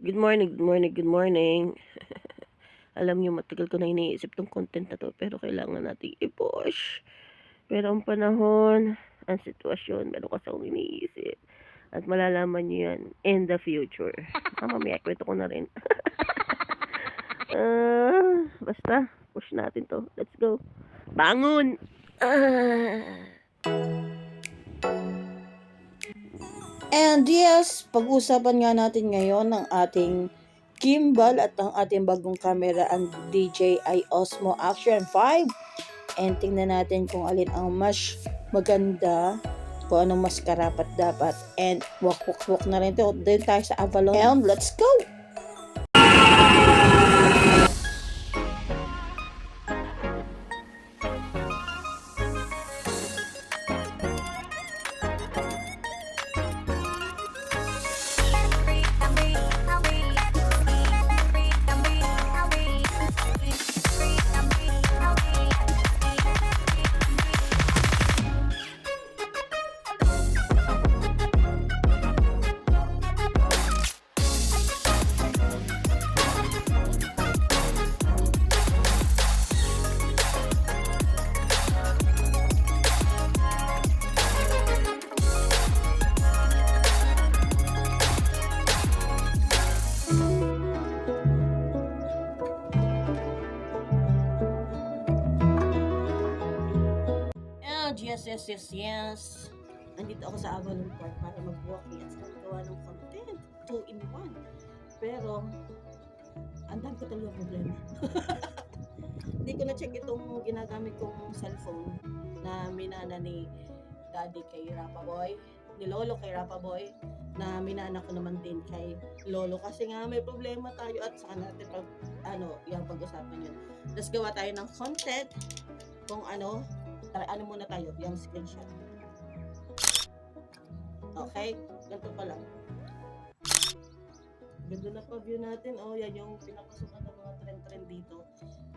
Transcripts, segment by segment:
Good morning, good morning, good morning. Alam niyo matagal ko na iniisip 'tong content na 'to, pero kailangan nating i-push. Pero ang panahon, ang sitwasyon, meron kasi akong iniisip at malalaman niyo 'yan in the future. Baka mamaya ikwento ko na rin. Basta push natin 'to. Let's go. Bangon! And yes, pag-usapan nga natin ngayon ng ating gimbal at ang ating bagong camera ang DJI Osmo Action 5. And tingnan natin kung alin ang mas maganda, kung anong mas karapat dapat. And walk na rin ito. Doon tayo sa Avalon. And let's go! Yes. Andito ako sa Avalon Park para mag-walking at saka magawa ng content. 2-in-1. Pero, ang dami ko talaga problema. Hindi ko na-check itong ginagamit kong cellphone na minana ni Daddy kay Rapa Boy, ni Lolo kay Rapa Boy, na minana ko naman din kay Lolo kasi nga may problema tayo at saka natin yung pag-usapan yun. Tapos gawa tayo ng content kung muna tayo, yung screenshot. Okay? Ganito pa lang. Ganda na pa view natin. Oh, yan yung pinapasukan ng mga trend dito.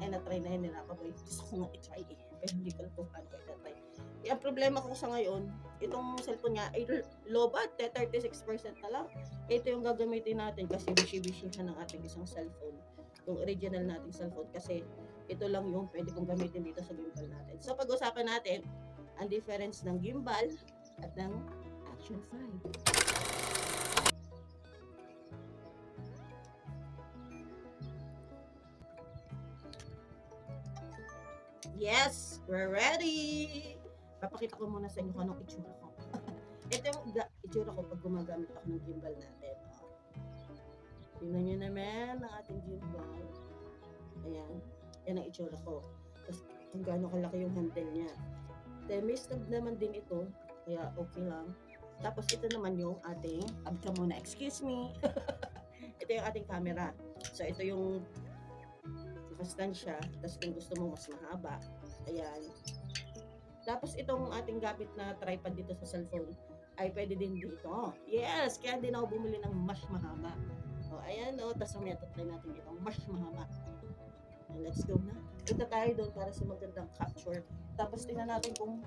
Eh, na-try na yun nila ako. Gusto ko nga i-try eh. Pero hindi ko lang kung paano ko i-try. Ang problema ko sa ngayon, itong cellphone niya ay low bat, 36% na lang. Ito yung gagamitin natin kasi busy-busy na ng ating isang cellphone. Yung original nating cellphone kasi ito lang yung pwede kong gamitin dito sa gimbal natin. So, pag-usapan natin ang difference ng gimbal at ng Action 5. Yes, we're ready! Papakita ko muna sa inyo kung anong itsura ko. Ito yung itsura ko pag gumagamit ako ng gimbal natin. Tingnan nyo naman ang ating gimbal. Ayan. Yan ang itsura ko. Tapos kung gaano kalaki yung handle niya. Then may stub naman din ito. Kaya okay lang. Tapos ito naman yung ating, abka muna, excuse me. Ito yung ating camera. So ito yung nakastand siya. Tapos kung gusto mo mas mahaba. Ayan. Tapos itong ating gamit na tripod dito sa cellphone ay pwede din dito. Yes! Kaya din ako bumili ng mas mahaba. O ayan o. Tapos may try natin dito. Mas mahaba. Let's go na. Punta tayo doon para sa magandang capture. Tapos tingnan natin kung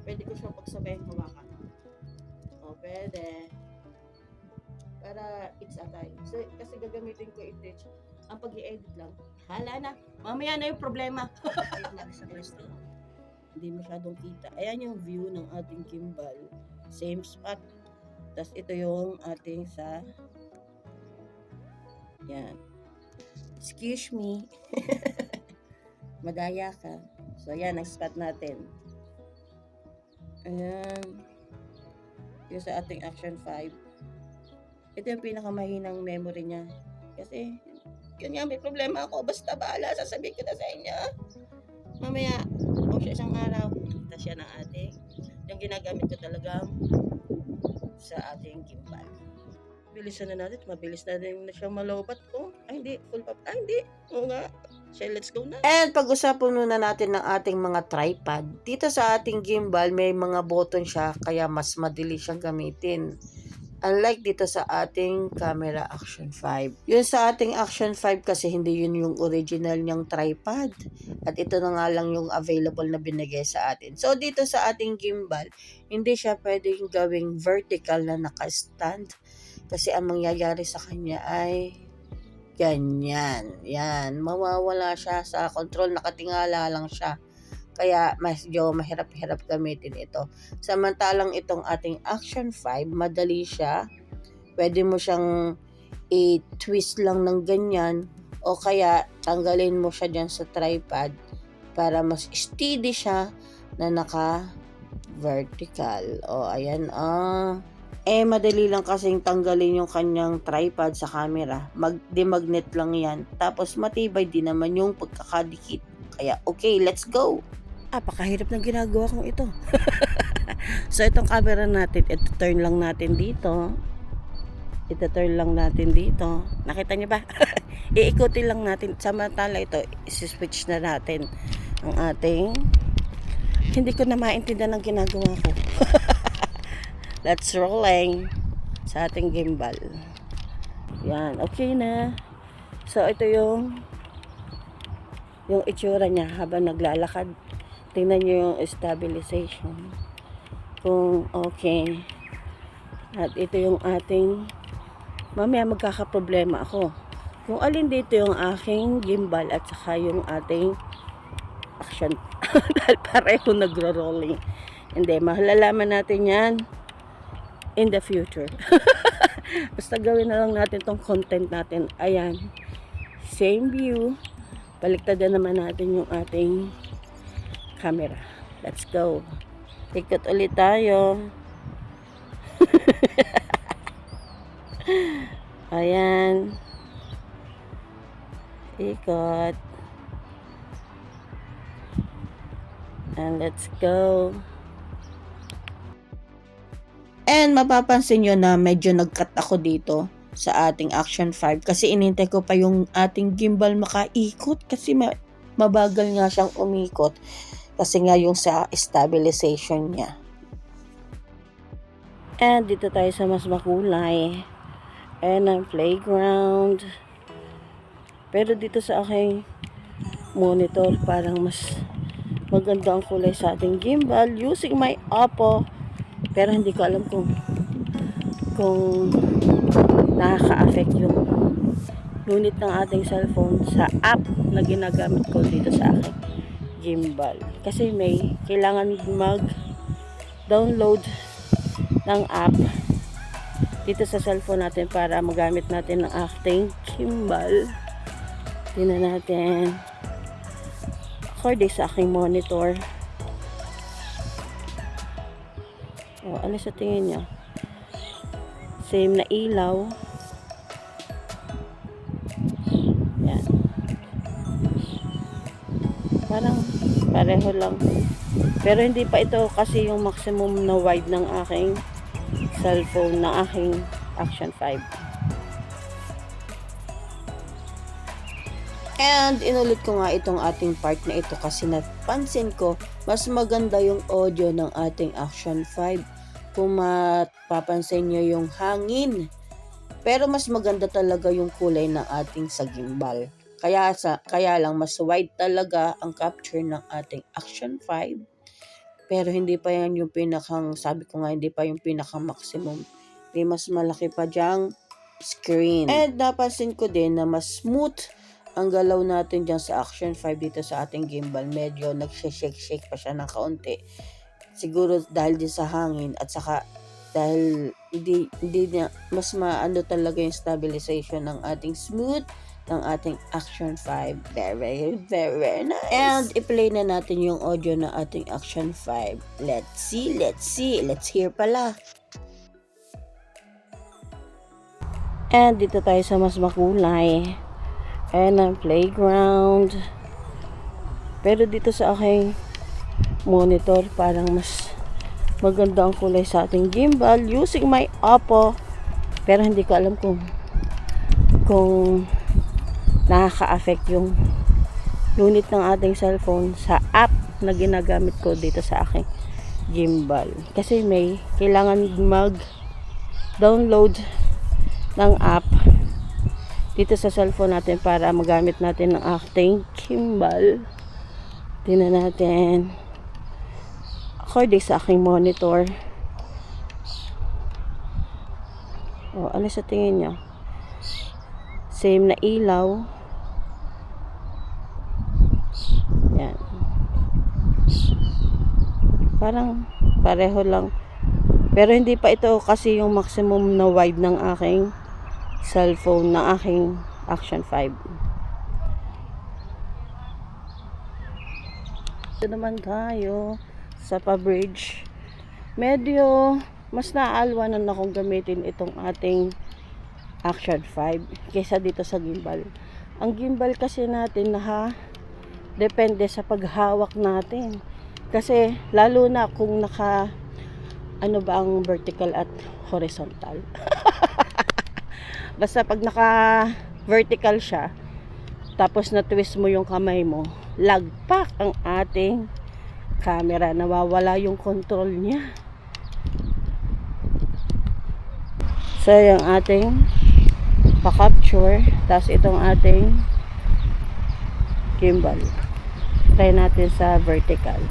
pwede ko siyang pagsabayin hawakan. O, pwede. Para it's a time. So, kasi gagamitin ko ito. Ang pag-i-edit lang. Hala na. Mamaya na yung problema. Ayun lang sa resto. Hindi masyadong kita. Ayan yung view ng ating gimbal. Same spot. Tapos ito yung ating sa yan. Excuse me. Madaya ka. So, yan ang spot natin. Ayan. Yung sa ating Action 5. Ito yung pinakamahinang memory niya. Kasi, yun nga, may problema ako. Basta bahala, sasabihin ko na sa inyo. Mamaya, kung siya isang araw, kita siya ng ating, yung ginagamit ko talaga sa ating gimbal. Bilisan na natin, mabilis na din na siyang malobat ko. Ay, hindi, full pop. Ay, hindi. Oo nga. So, let's go na. And pag-usapan muna natin ng ating mga tripod. Dito sa ating gimbal, may mga button siya, kaya mas madali siyang gamitin. Unlike dito sa ating camera Action 5. Yun sa ating Action 5 kasi hindi yun yung original niyang tripod. At ito na nga lang yung available na binigay sa atin. So dito sa ating gimbal, hindi siya pwedeng gawing vertical na naka-stand. Kasi ang mangyayari sa kanya ay ganyan. Yan, mawawala siya sa control, nakatingala lang siya. Kaya medyo mahirap-hirap gamitin ito. Samantalang itong ating Action 5, madali siya. Pwede mo siyang i-twist lang ng ganyan o kaya tanggalin mo siya dyan sa tripod para mas steady siya na naka-vertical. O, ayan, madali lang kasing tanggalin yung kanyang tripod sa camera. Demagnet lang yan. Tapos, matibay din naman yung pagkakadikit. Kaya, okay, let's go! Pakahirap ng ginagawa kong ito. So, itong camera natin, ito turn lang natin dito. Ito-turn lang natin dito. Nakita niyo ba? Iikutin lang natin. Samantala ito, isi-switch na natin ang ating... Hindi ko na maintindihan ang ginagawa ko. Let's rolling sa ating gimbal. Yan, okay na. So, ito yung itsura niya habang naglalakad. Tingnan niyo yung stabilization. Kung okay. At ito yung ating... Mamaya magkakaproblema ako. Kung alin dito yung aking gimbal at saka yung ating action. Dahil pareho nagro-rolling. Hindi, malalaman natin yan in the future. Basta gawin na lang natin tong content natin. Ayan. Same view. Baliktadan naman natin yung ating camera. Let's go. Ikot ulit tayo. Ayan. Ikot. And let's go. And mapapansin nyo na medyo nag-cut ako dito sa ating Action 5 kasi inintay ko pa yung ating gimbal makaikot kasi mabagal nga siyang umikot kasi nga yung sa stabilization niya. And dito tayo sa mas makulay. And ang playground. Pero dito sa aking monitor parang mas maganda ang kulay sa ating gimbal using my Oppo. Pero hindi ko alam kung nakaka-affect yung unit ng ating cellphone sa app na ginagamit ko dito sa aking gimbal. Kasi may kailangan mag-download ng app dito sa cellphone natin para magamit natin ng ating gimbal. Tingnan natin. According sa aking monitor. Ano sa tingin niya? Same na ilaw. Yan. Parang pareho lang. Pero hindi pa ito kasi yung maximum na wide ng aking cellphone, ng aking Action 5. And inulit ko nga itong ating part na ito kasi napansin ko mas maganda yung audio ng ating Action 5. Kung mapapansin nyo yung hangin. Pero mas maganda talaga yung kulay ng ating sa gimbal. Kaya lang mas wide talaga ang capture ng ating Action 5. Pero hindi pa yan yung sabi ko nga, hindi pa yung maximum. May mas malaki pa dyang screen. And napansin ko din na mas smooth ang galaw natin dyan sa Action 5 dito sa ating gimbal. Medyo nagsishake-shake pa siya ng kaunti. Siguro dahil din sa hangin at saka dahil hindi niya mas maano talaga yung stabilization ng ating smooth ng ating Action 5. Very, very nice. And i-play na natin yung audio ng ating Action 5. Let's see. Let's hear pala. And dito tayo sa mas makulay. And ang playground. Pero dito sa aking monitor parang mas maganda ang kulay sa ating gimbal using my Oppo. Pero hindi ko alam kung nakaka-affect yung unit ng ating cellphone sa app na ginagamit ko dito sa aking gimbal. Kasi may kailangan mag-download ng app dito sa cellphone natin para magamit natin ng ating gimbal. Tingnan natin. According sa aking monitor. O, ano sa tingin nyo? Same na ilaw. Yan. Parang pareho lang. Pero hindi pa ito kasi yung maximum na wide ng aking cellphone, ng aking Action 5. Ito naman tayo sa pa-bridge. Medyo mas naaalwanan akong gamitin itong ating Action 5 kaysa dito sa gimbal. Ang gimbal kasi natin depende sa paghawak natin. Kasi lalo na kung ano ba ang vertical at horizontal. Basta pag naka vertical siya, tapos na twist mo yung kamay mo, lagpak ang ating camera, nawawala yung control niya. So yung ating pa-capture, tapos itong ating gimbal, try natin sa vertical.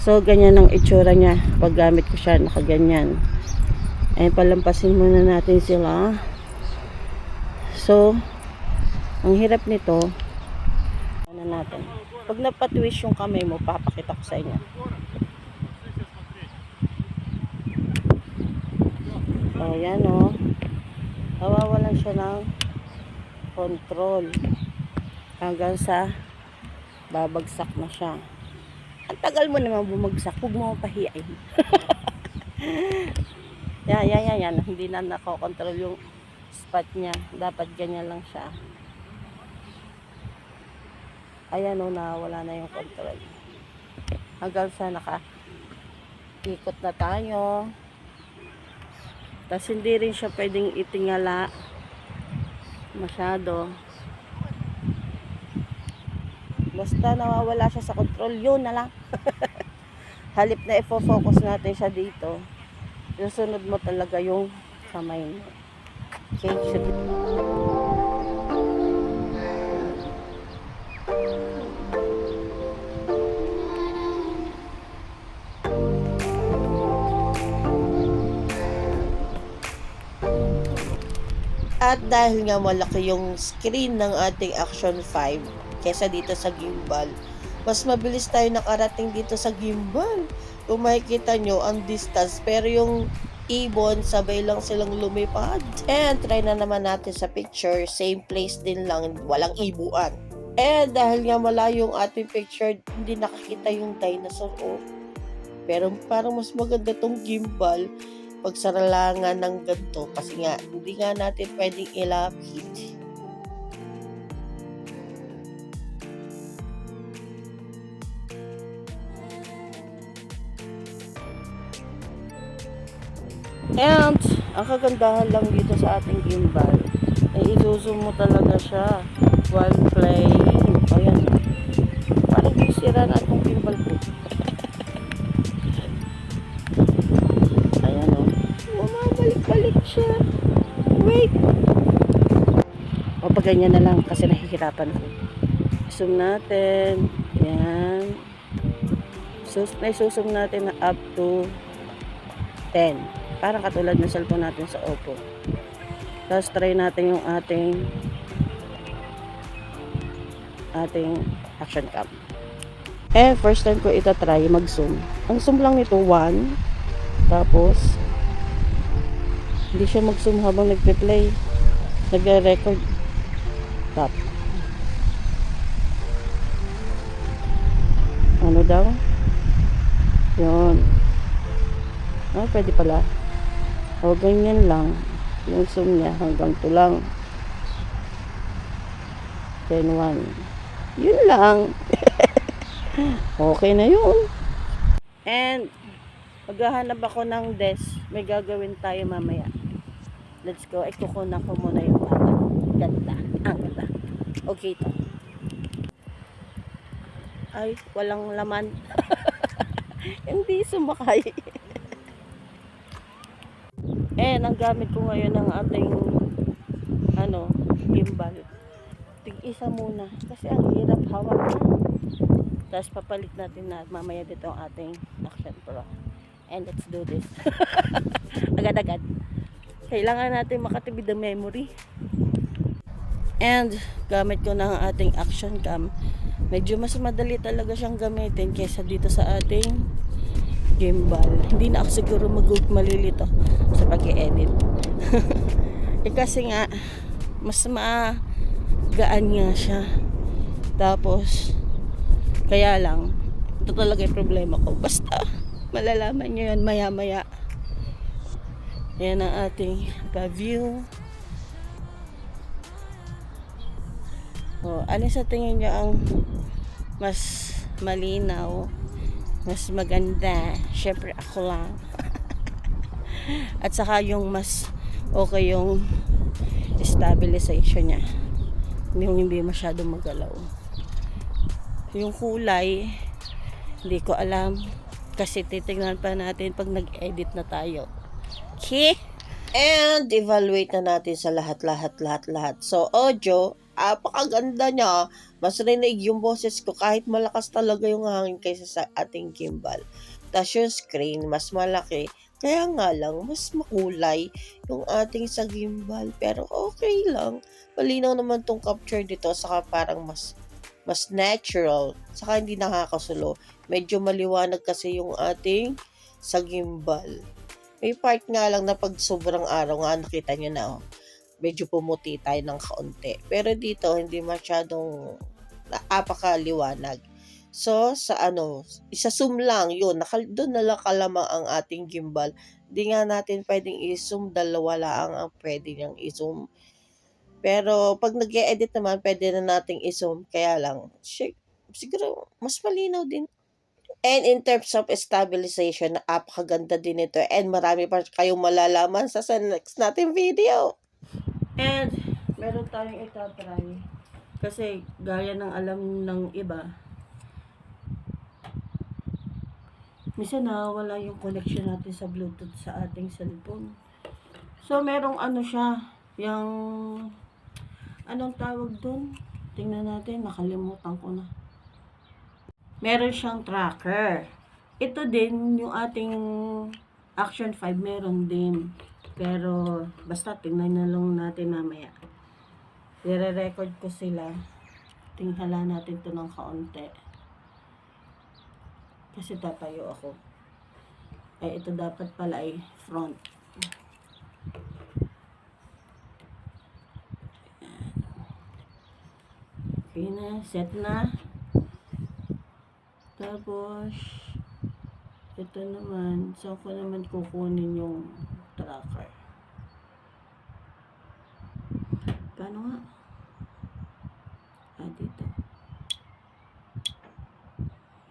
So ganyan ang itsura niya pag gamit ko siya nakaganyan. Ay palampasin muna natin sila. So ang hirap nito, ano natin, pag napatwist yung kamay mo, papakita ko sa inyo. O yan o, nawawalan siya ng control hanggang sa babagsak na siya. Ang tagal mo naman bumagsak, huwag mo pahiyain. Yan. Hindi na nakokontrol yung spot niya. Dapat ganyan lang siya. Ayan o, wala na yung control. Hanggang sa ikot na tayo. Tapos hindi rin siya pwedeng itingala masyado. Basta nawawala siya sa control, yun na lang. Halip na i-focus natin siya dito, susunod mo talaga yung kamay mo. Okay, shoot. At dahil nga malaki yung screen ng ating Action 5 kesa dito sa gimbal, mas mabilis tayo nakarating dito sa gimbal. Kung makikita nyo ang distance, pero yung ibon sabay lang silang lumipad. And try na naman natin sa picture, same place din lang, walang ibuan. And dahil nga malayo yung ating picture, hindi nakakita yung dinosaur. Pero parang mas maganda tong gimbal pag saralangan ng ganito kasi nga hindi nga natin pwedeng ilapit. And ang kagandahan lang dito sa ating gimbal ay isusum mo talaga siya while playing. Ayan, parang sira na itong gimbal ko. Ayan o, bumabalik-balik siya. Wait, o pag ganyan na lang kasi nahihirapan ako. Zoom natin. Yan, isusum natin na up to 10. Parang katulad ng cellphone natin sa Oppo. Tapos try natin yung ating action cam. And first time ko ito try mag-zoom. Ang zoom lang nito 1. Tapos hindi siya mag-zoom habang nagpe-play. Nagre-record. Tap. Ano daw? Yun. Ah, pwede pala. O, ganyan lang. Yung zoom niya hanggang to lang. 10-1. Yun lang. Okay na yun. And, maghahanap ako ng desk. May gagawin tayo mamaya. Let's go. Kukunan ko muna yung bata. Ganda. Ang ganda. Okay to. Ay, walang laman. Hindi sumakay. And ang gamit ko ngayon ng ating gimbal. Tig-isa muna kasi ang hirap hawakan. Tapos papalit natin na mamaya dito ang ating Action Pro. And let's do this. Agad-agad. Kailangan natin makatibid ng memory. And gamit ko na ang ating action cam. Medyo mas madali talaga siyang gamitin kaysa dito sa ating gimbal. Hindi na ako siguro malilito sa pag-edit. Kasi nga, mas magaan nga siya. Tapos, kaya lang, ito talaga yung problema ko. Basta, malalaman nyo yan maya-maya. Yan ang ating pa-view. Ano sa tingin nyo ang mas malinaw, mas maganda? Syempre ako lang. At saka yung mas okay yung stabilization niya. Yung hindi masyadong magalaw. Yung kulay, hindi ko alam. Kasi titignan pa natin pag nag-edit na tayo. Okay? And evaluate na natin sa lahat. So, audio, apakaganda niya. Mas rinig yung boses ko kahit malakas talaga yung hangin kaysa sa ating gimbal. Tapos yung screen, mas malaki. Kaya nga lang, mas makulay yung ating sa gimbal. Pero okay lang. Malinaw naman tong capture dito. Saka parang mas natural. Saka hindi nakakasulo. Medyo maliwanag kasi yung ating sa gimbal. May part nga lang na pag sobrang araw nga, nakita nyo na, medyo pumuti tayo ng kaunti. Pero dito, hindi masyadong napakaliwanag. So, isa-zoom lang, yun. Doon na lang kalamang ang ating gimbal. Hindi nga natin pwedeng i-zoom, dalawa lang ang pwede niyang i-zoom. Pero, pag nag-e-edit naman, pwede na nating i-zoom. Kaya lang, siguro, mas malinaw din. And in terms of stabilization, napakaganda din ito. And marami pa kayong malalaman sa next natin video. And meron tayong itatry. Kasi gaya ng alam ng iba, minsan nawawala yung connection natin sa Bluetooth sa ating cellphone. So merong siya, yung anong tawag dun? Tingnan natin, nakalimutan ko na. Meron siyang tracker. Ito din, yung ating Action 5, meron din. Pero, basta tingnan na lang natin mamaya. Nire-record ko sila. Tingnan natin to ng kaunti. Kasi tatayo ako. Ito dapat pala ay front. Okay na, set na. Tapos, ito naman, saan ko naman kukunin yung tracker? Paano nga? Dito.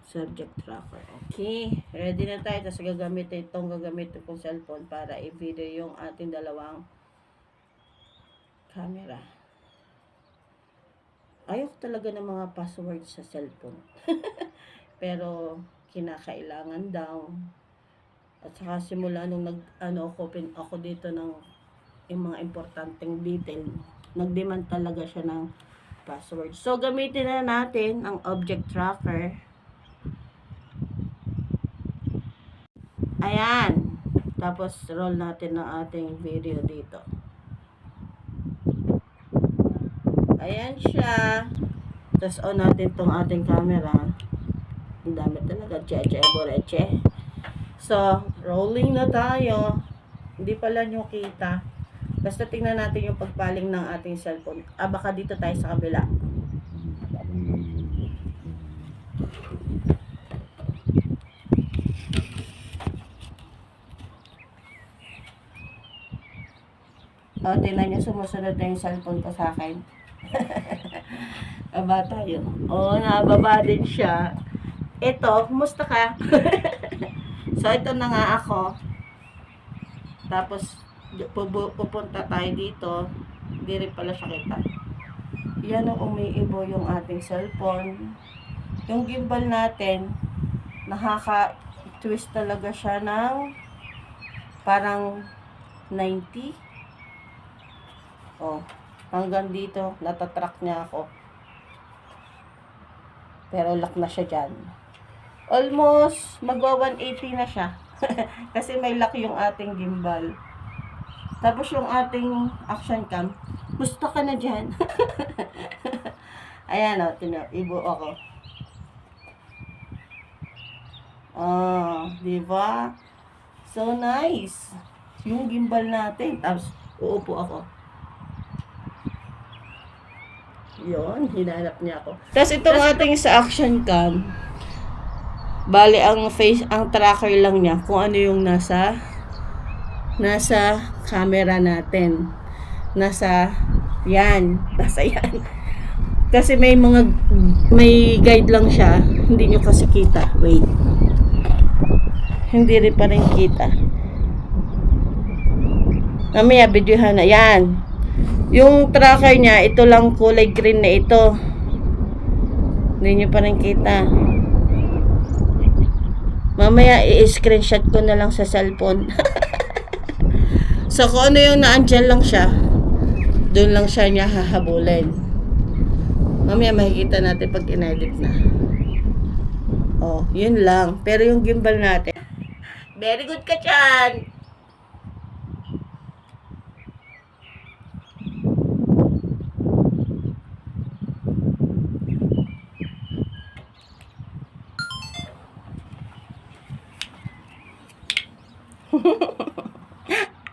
Subject tracker. Okay, ready na tayo. Tapos gagamitin kong cellphone para i-video yung ating dalawang camera. Ayoko talaga ng mga password sa cellphone. Pero, kinakailangan daw. At saka simula nung open ako dito ng yung mga importanteng detail, nag-demand talaga siya ng password. So, gamitin na natin ang object tracker. Ayan. Tapos, roll natin ang ating video dito. Ayan siya. Tapos, on natin tong ating camera. Ang dami talaga, boreche. So, rolling na tayo. Hindi pala nyo kita. Basta tingnan natin yung pagpaling ng ating cellphone. Baka dito tayo sa kabila. Tingnan nyo, sumusunod na yung cellphone ko sa akin. Aba tayo. Nababa din siya. Ito, kumusta ka? So, ito na nga ako. Tapos, pupunta tayo dito. Hindi rin pala siya kita. Yan ang umiibo yung ating cellphone. Yung gimbal natin, nakaka-twist talaga siya ng parang 90. Hanggang dito, natatrack niya ako. Pero lock na siya dyan. Almost magwa 180 na siya. Kasi may lock yung ating gimbal. Tapos yung ating action cam, gusto ka na dyan. Ayan o, ibu ako. Oh, di ba? So nice. Yung gimbal natin. Tapos, uupo ako. Yun, hinanap niya ako. Tapos itong ating sa action cam, bali ang tracker lang niya kung ano yung nasa camera natin. Nasa yan. Kasi may guide lang siya. Hindi nyo kasi kita. Wait. Hindi rin pa rin kita. Mamaya, videohan na. Yan. Yung tracker niya, ito lang kulay green na ito. Hindi nyo pa rin kita. Mamaya, i-screenshot ko na lang sa cellphone. So, kung ano yung naandyan lang siya, doon lang siya niya hahabulin. Mamaya makikita natin pag in-edit na. Oh, yun lang. Pero yung gimbal natin, very good ka dyan!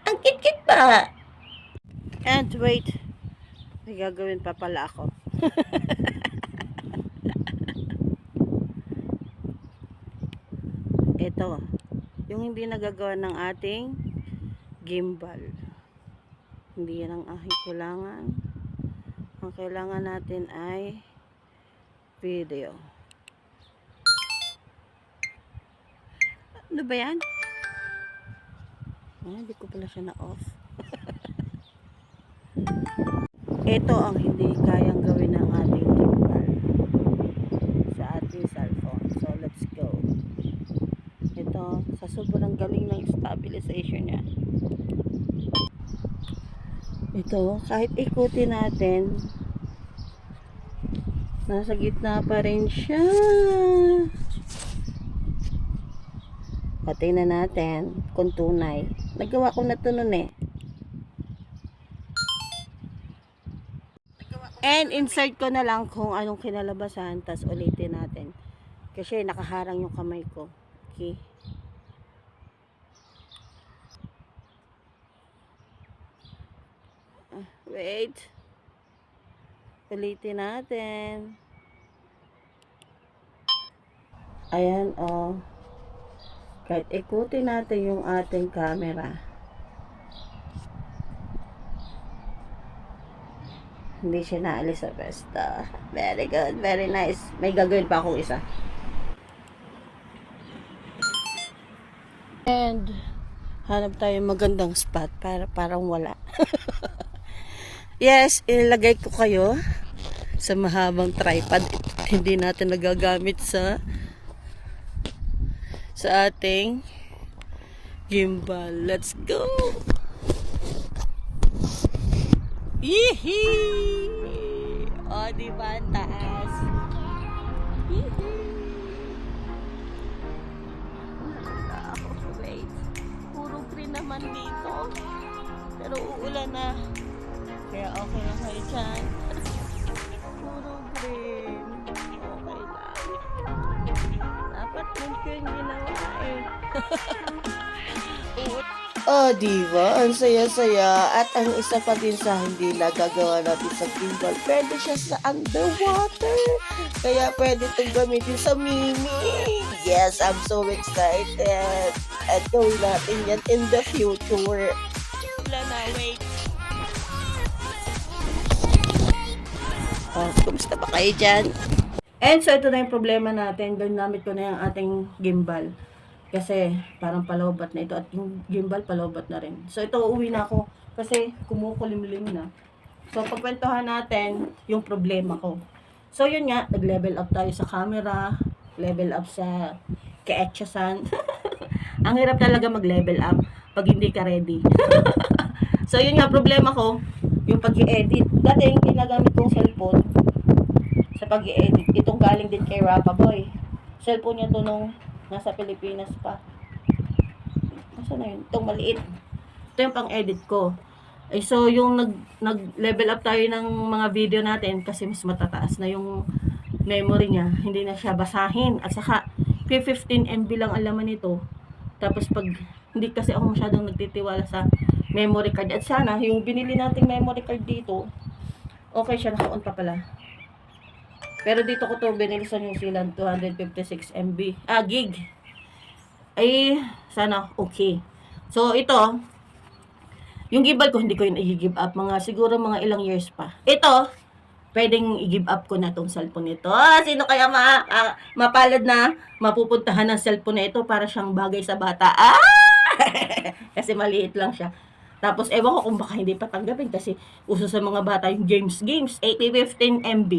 Ang kit-kit pa! And wait, may gagawin pa pala ako. Ito, yung hindi nagagawa ng ating gimbal. Hindi yan ang aking kailangan. Ang kailangan natin ay video. Ano ba yan? Hindi ko pala siya na-off. Ito ang hindi kayang gawin ng ating gimbal sa ating cellphone. So, let's go. Ito, sa sobrang galing ng stabilization niya. Ito, kahit ikutin natin, nasa gitna pa rin siya. O, tingnan natin kung tunay. Nagawa ko na ito nun eh. And insert ko na lang kung anong kinalabasan, tas ulitin natin. Kasi nakaharang yung kamay ko. Okay. Wait. Ulitin natin. Ayan, oh. Kahit ikutin natin yung ating camera. Hindi siya naalis sa pesta. Very good, very nice. May gagawin pa akong isa. And hanap tayo magandang spot para parang wala. Yes, ilagay ko kayo sa mahabang tripod. Hindi natin nagagamit sa ating gimbal. Let's go! Yee-hee! O, diba? Ang taas. Yee-hee! Wait. Puro green naman dito. Pero uulan na. Kaya okay lang kayo dyan. Puro green. Okay lang. Dapat yun ko yung ginawa eh. Oh, diba? Ang saya-saya. At ang isa pa din sa hindi nagagawa natin sa gimbal, pwede siya sa underwater. Kaya pwede itong gamitin sa mini. Yes, I'm so excited. At gawin natin yan in the future. Wala na, wait. Oh, kumusta ba kayo dyan? And so, ito na yung problema natin. Ginamit ko na yung ating gimbal. Kasi parang palawbat na ito at yung gimbal palawbat na rin. So ito uuwi na ako kasi kumukulimlim na. So pagkwentuhan natin yung problema ko. So yun nga, nag-level up tayo sa camera, level up sa kaetsasan. Ang hirap talaga mag-level up pag hindi ka ready. So yun nga, problema ko, yung pag-i-edit. Dati yung ginagamit kong cellphone sa pag-i-edit, itong galing din kay Rappa Boy. Cellphone niya to nung nasa Pilipinas pa. Nasaan na yun? Itong maliit. Ito yung pang-edit ko. So, yung nag-level up tayo ng mga video natin kasi mas matataas na yung memory niya. Hindi na siya basahin. At saka, 15 MB lang ang laman nito. Tapos pag, hindi kasi ako masyadong nagtitiwala sa memory card. At sana, yung binili nating memory card dito, okay siya, naka-on pa pala. Pero dito ko to binili sa New Zealand, 256 MB. Gig. Ay, sana okay. So, ito, yung gimbal ko, hindi ko yun i-give up. Siguro mga ilang years pa. Ito, pwedeng i-give up ko na tong cellphone nito. Sino kaya mapalad na mapupuntahan ng cellphone na ito para siyang bagay sa bata? Kasi maliit lang siya. Tapos, ewan ko kung baka hindi patanggapin kasi uso sa mga bata yung games. 15 MB.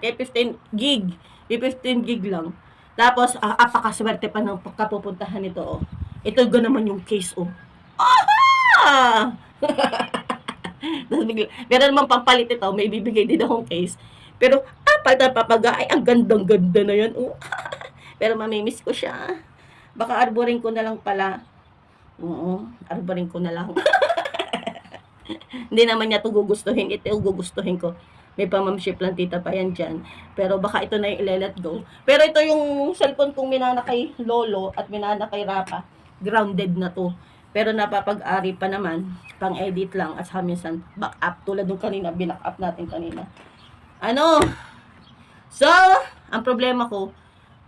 15 gig. 15 gig lang. Tapos, apakaswerte pa ng pagkapupuntahan nito. Oh. Ito naman yung case. Oh. Meron naman pampalit ito, may bibigay din akong case. Pero, ay, ang gandang-ganda na yan. Oh. Pero mamimiss ko siya. Baka arborin ko na lang pala. Oo, arborin ko na lang. Hindi naman niya ito gugustuhin. Ito gugustuhin ko. May pamamship lang tita pa yan dyan. Pero baka ito na yung let go. Pero ito yung cellphone kong minana kay Lolo at minana kay Rapa. Grounded na to. Pero napapag-ari pa naman, pang-edit lang at minsan back-up tulad nung kanina, binack-up natin kanina. So, ang problema ko,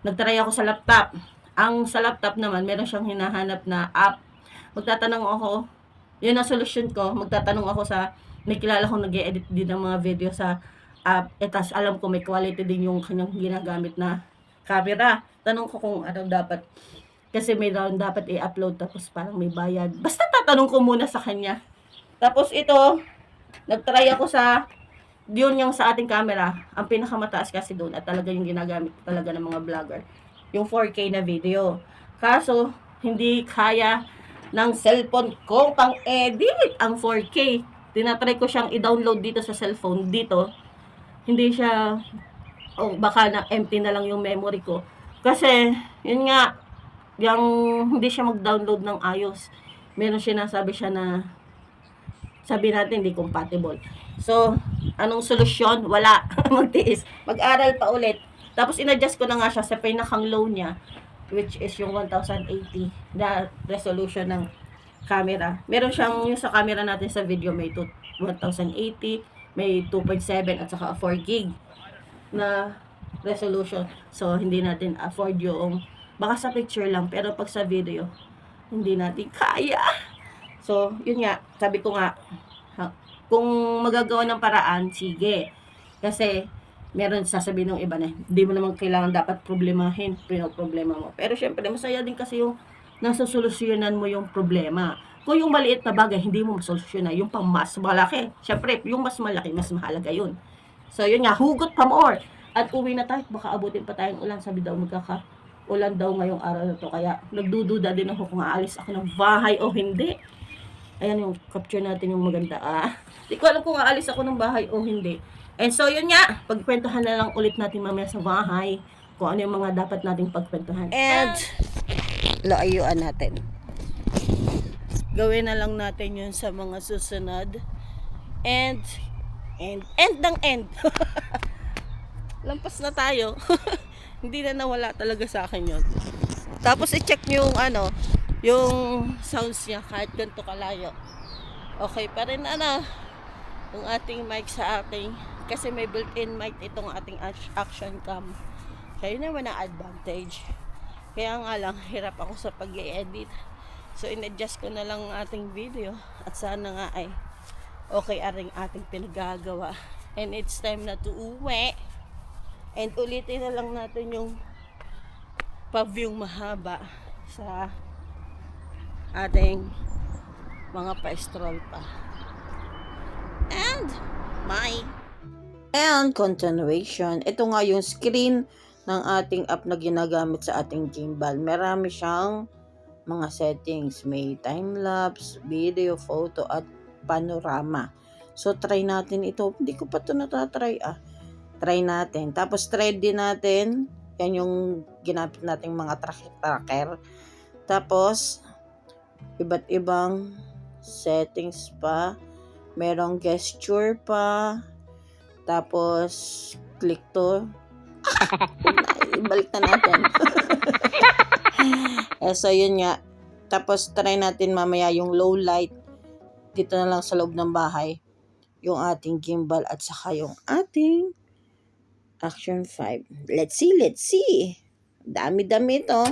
nagtry ako sa laptop. Sa laptop naman, meron siyang hinahanap na app. Magtatanong ako, yun ang solusyon ko, magtatanong ako sa, may kilala kong nag-edit din ng mga video sa app, tas alam ko may quality din yung kanyang ginagamit na camera. Tanong ko kung ano dapat, kasi may dapat i-upload tapos parang may bayad. Basta tatanong ko muna sa kanya. Tapos ito, nagtry ako sa yun yung sa ating camera. Ang pinakamataas kasi doon at talaga yung ginagamit talaga ng mga vlogger. Yung 4K na video. Kaso, hindi kaya ng cellphone ko pang-edit ang 4K. Tinatry ko siyang i-download dito sa cellphone. Dito, hindi siya, baka na empty na lang yung memory ko. Kasi, yun nga, yung hindi siya mag-download ng ayos. Meron sinasabi siya na sabi natin hindi compatible. So, anong solusyon? Wala. Magtiis. Mag-aral pa ulit. Tapos in-adjust ko na nga siya sa pinakang low niya, which is yung 1080 na resolution ng camera. Meron siyang yung sa camera natin sa video may 1080, may 2.7 at saka 4 gig na resolution. So, hindi natin afford yung baka sa picture lang, pero pag sa video, hindi natin kaya. So, yun nga, sabi ko nga, kung magagawa ng paraan, sige. Kasi, meron sasabihin ng iba na, hindi mo naman kailangan dapat problemahin, pinoproblema mo. Pero syempre, masaya din kasi yung nasosolusyonan mo yung problema. Kung yung maliit na bagay, hindi mo masolusyonan, yung pang mas malaki. Syempre, yung mas malaki, mas mahalaga yun. So, yun nga, hugot pa more. At uwi na tayo, baka abutin pa tayong ulan. Sabi daw, ulan daw ngayong araw na to. Kaya nagdududa din ako kung aalis ako ng bahay o hindi. Ayan yung capture natin yung maganda. Hindi ko alam kung aalis ako ng bahay o hindi. And so yun nga, pagkwentuhan na lang ulit natin mamaya sa bahay kung ano yung mga dapat nating pagkwentuhan. And laayuan natin. Gawin na lang natin yun sa mga susunod. And ng end. Lampas na tayo. Hindi na nawala talaga sa akin yun. Tapos i-check nyo yung sounds niya kahit ganito kalayo. Okay pa rin yung ating mic sa ating, kasi may built-in mic itong ating action cam. Kaya naman ang advantage. Kaya nga lang, hirap ako sa pag-i-edit. So in-adjust ko na lang ang ating video at sana nga ay okay aring ating pinagagawa. And it's time na to uwi. And ulitin na lang natin yung pavyong mahaba sa ating mga pa-stroll pa. And continuation. Ito nga yung screen ng ating app na ginagamit sa ating gimbal. Marami siyang mga settings. May time-lapse, video, photo, at panorama. So, try natin ito. Hindi ko pa ito natatry Try natin. Tapos, try din natin. Yan yung ginamit nating mga tracker. Tapos, iba't ibang settings pa, merong gesture pa, tapos click to. Ibalik na natin. So yun nga. Tapos try natin mamaya yung low light dito na lang sa loob ng bahay. Yung ating gimbal at saka yung ating Action 5. Let's see. Dami-dami ito.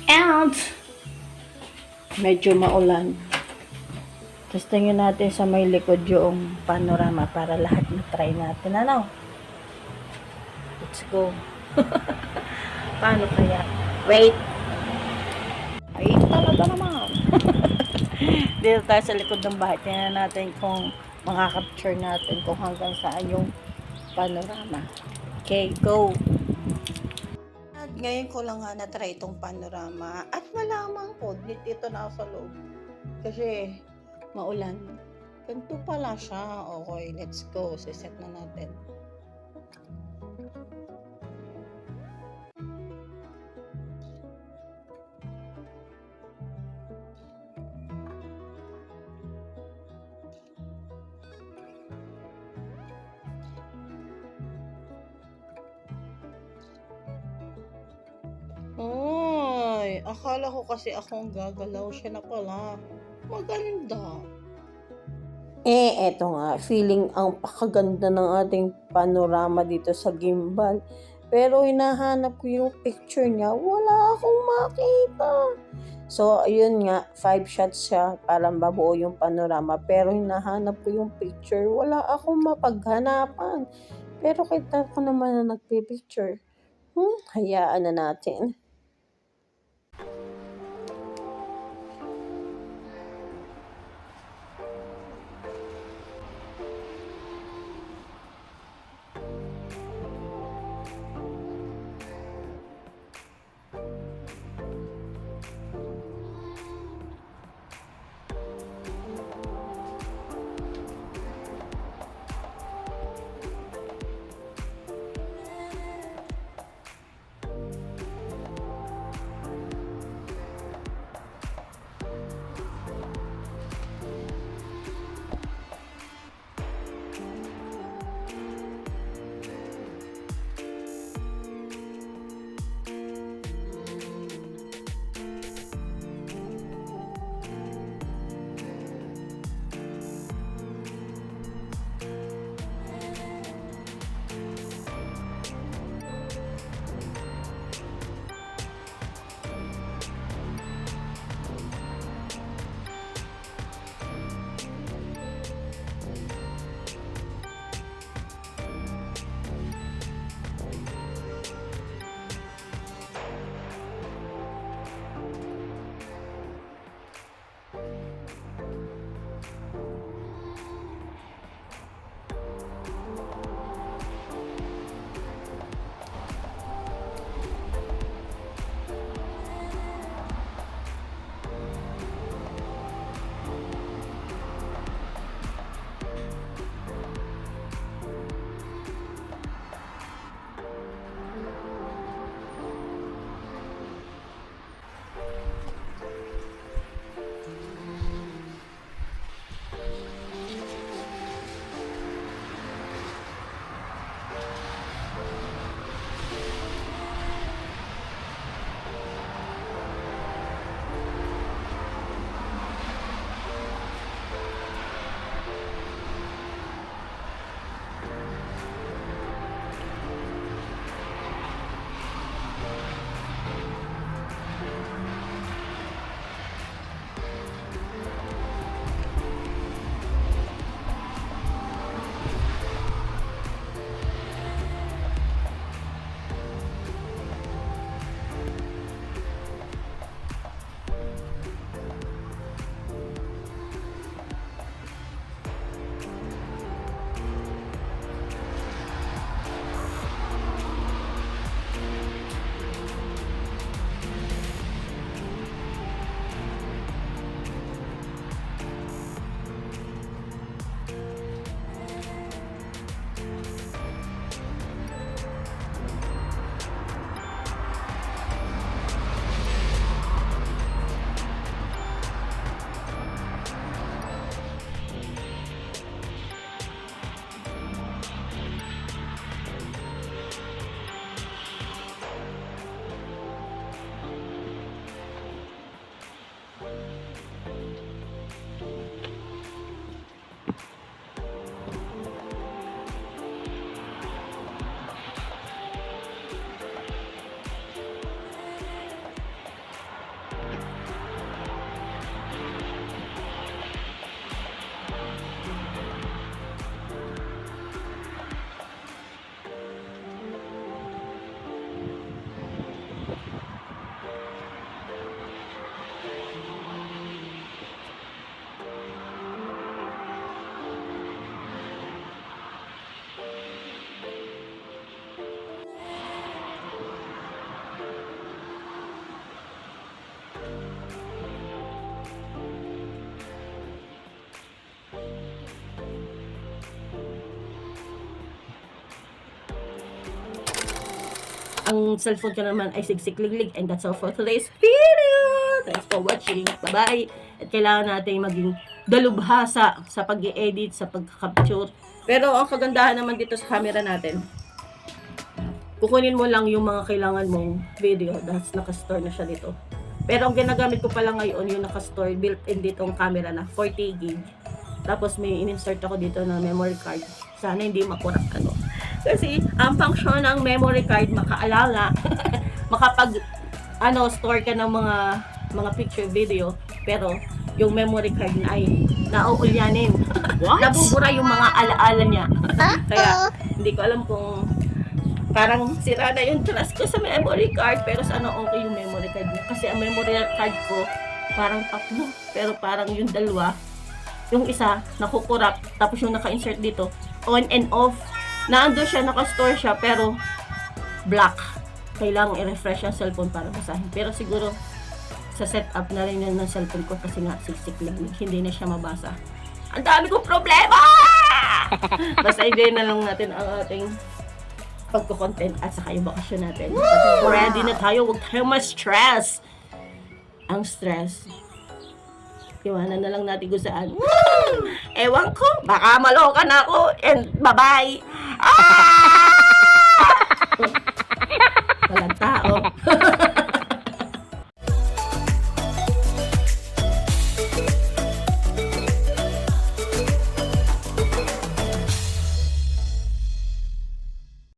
And medyo maulan. Testingin natin sa may likod yung panorama para lahat na-try natin. Ano? Let's go. Paano kaya? Wait. Ay, talaga naman. Dito tayo sa likod ng bahay. Tingnan natin kung makakapture natin kung hanggang saan yung panorama. Okay, go. At ngayon ko lang nga na-try itong panorama at malaman ko dito na ako sa loob kasi maulan. Ganito pala siya. Okay, let's go. Siset na natin. Ay, akala ko kasi akong gagalaw, siya na pala. Maganda. Eto nga, feeling ang pakaganda ng ating panorama dito sa gimbal. Pero hinahanap ko yung picture niya, wala akong makita. So, ayun nga, 5 shots siya para mabuo yung panorama. Pero hinahanap ko yung picture, wala akong mapaghanapan. Pero kita ko naman na nagpipicture. Hayaan na natin. ang cellphone ko naman ay sigsik-liglig. And that's all for today's video. Thanks for watching. Bye-bye. At kailangan natin maging dalubhasa sa pag-i-edit, sa pag-capture. Pero ang kagandahan naman dito sa camera natin, kukunin mo lang yung mga kailangan mong video. That's nakastore na siya dito. Pero ang ginagamit ko pala ngayon, yung nakastore, built-in ditong camera na 40 gig. Tapos may in-insert ako dito na memory card. Sana hindi makurak ano. Kasi ang function ng memory card, makaalala, makapag store ka ng mga picture video, pero yung memory card na ay nauulyanin. Nabubura yung mga alaala niya. Kaya hindi ko alam kung parang sira na yung trust ko sa memory card, pero sana okay yung memory card niya. Kasi ang memory card ko parang tatlo, pero parang yung dalawa, yung isa nakukurap, tapos yung naka-insert dito on and off, naandun siya, nakastore siya, pero black. Kailangang i-refresh ang cellphone para basahin. Pero siguro sa setup na rin yun ng cellphone ko, kasi nga siksik lang, hindi na siya mabasa. Ang dami kong problema! Basta enjoy na lang natin ang ating pagko-content at saka yung bakasyon natin. Ready na tayo, huwag tayong ma-stress. Ang stress, iwanan na lang natin kung saan. Ewan ko, baka maloka na ako, and bye-bye!